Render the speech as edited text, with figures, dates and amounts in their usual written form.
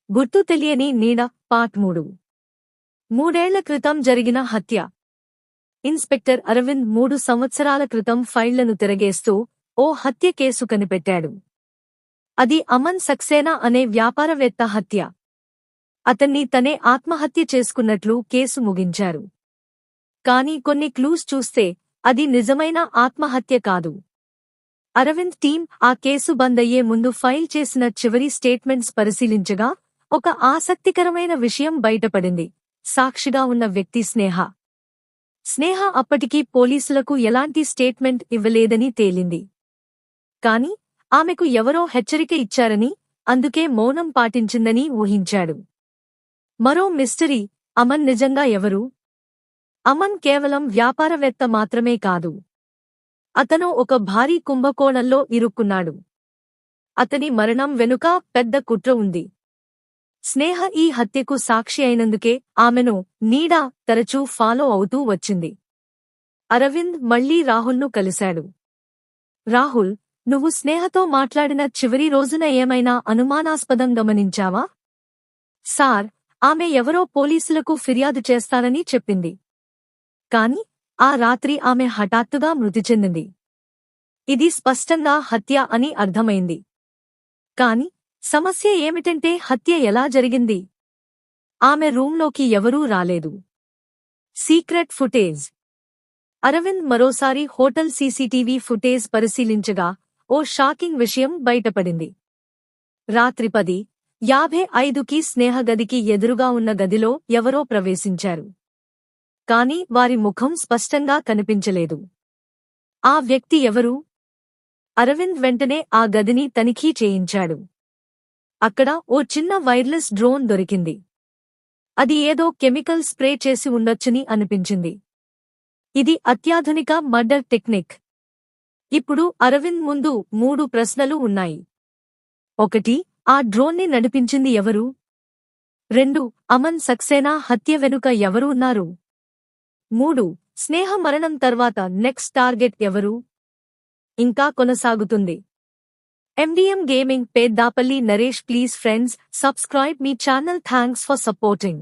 గుర్తు తెలియని నీడ పార్ట్ 3. 3 ఏళ్ల క్రితం జరిగిన హత్య. ఇన్స్పెక్టర్ అరవింద్ 3 సంవత్సరాల క్రితం ఫైళ్లను తిరగేస్తూ ఓ హత్య కేసు కనిపెట్టాడు. అది అమన్ సక్సేనా అనే వ్యాపారవేత్త హత్య. అతన్ని తనే ఆత్మహత్య చేసుకున్నట్లు కేసు ముగించారు. కానీ కొన్ని క్లూస్ చూస్తే అది నిజమైన ఆత్మహత్య కాదు. అరవింద్ టీం ఆ కేసు బందయ్యే ముందు ఫైల్ చేసిన చివరి స్టేట్మెంట్స్ పరిశీలించగా ఒక ఆసక్తికరమైన విషయం బయటపడింది. సాక్షిగా ఉన్న వ్యక్తి స్నేహ అప్పటికీ పోలీసులకు ఎలాంటి స్టేట్మెంట్ ఇవ్వలేదని తేలింది. కాని ఆమెకు ఎవరో హెచ్చరిక ఇచ్చారని, అందుకే మౌనం పాటించిందని ఊహించాడు. మరో మిస్టరీ, అమన్ నిజంగా ఎవరు? అమన్ కేవలం వ్యాపారవేత్త మాత్రమే కాదు. అతను ఒక భారీ కుంభకోణంలో ఇరుక్కున్నాడు. అతని మరణం వెనుక పెద్ద కుట్ర ఉంది. స్నేహ ఈ హత్యకు సాక్షి అయినందుకే ఆమెను నీడ తరచూ ఫాలో అవుతూ వచ్చింది. అరవింద్ మళ్లీ రాహుల్ను కలిశాడు. రాహుల్, నువ్వు స్నేహతో మాట్లాడిన చివరి రోజున ఏమైనా అనుమానాస్పదం గమనించావా? సార్, ఆమె ఎవరో పోలీసులకు ఫిర్యాదు చేస్తానని చెప్పింది. కాని ఆ రాత్రి ఆమె హఠాత్తుగా మృతి చెందింది. ఇది స్పష్టంగా హత్య అని అర్థమైంది. కాని సమస్య ఏమిటంటే హత్య ఎలా జరిగింది? ఆమె రూంలోకి ఎవరూ రాలేదు. Secret footage. అరవింద్ మరోసారి హోటల్ సీసీటీవీ ఫుటేజ్ పరిశీలించగా ఓ షాకింగ్ విషయం బయటపడింది. రాత్రి 10:55కి స్నేహ గదికి ఎదురుగా ఉన్న గదిలో ఎవరో ప్రవేశించారు. కాని వారి ముఖం స్పష్టంగా కనిపించలేదు. ఆ వ్యక్తి ఎవరు? అరవింద్ వెంటనే ఆ గదిని తనిఖీ చేయించాడు. అక్కడ ఓ చిన్న వైర్లెస్ డ్రోన్ దొరికింది. అది ఏదో కెమికల్ స్ప్రే చేసి ఉండొచ్చని అనిపించింది. ఇది అత్యాధునిక మర్డర్ టెక్నిక్. ఇప్పుడు అరవింద్ ముందు 3 ప్రశ్నలు ఉన్నాయి. 1. ఆ డ్రోన్ని నడిపించింది ఎవరు? 2. అమన్ సక్సేనా హత్య వెనుక ఎవరు ఉన్నారు? 3. స్నేహ మరణం తర్వాత నెక్స్ట్ టార్గెట్ ఎవరు? ఇంకా కొనసాగుతుంది. MDM Gaming Peddapalli Naresh. Please friends, subscribe me channel. Thanks for supporting.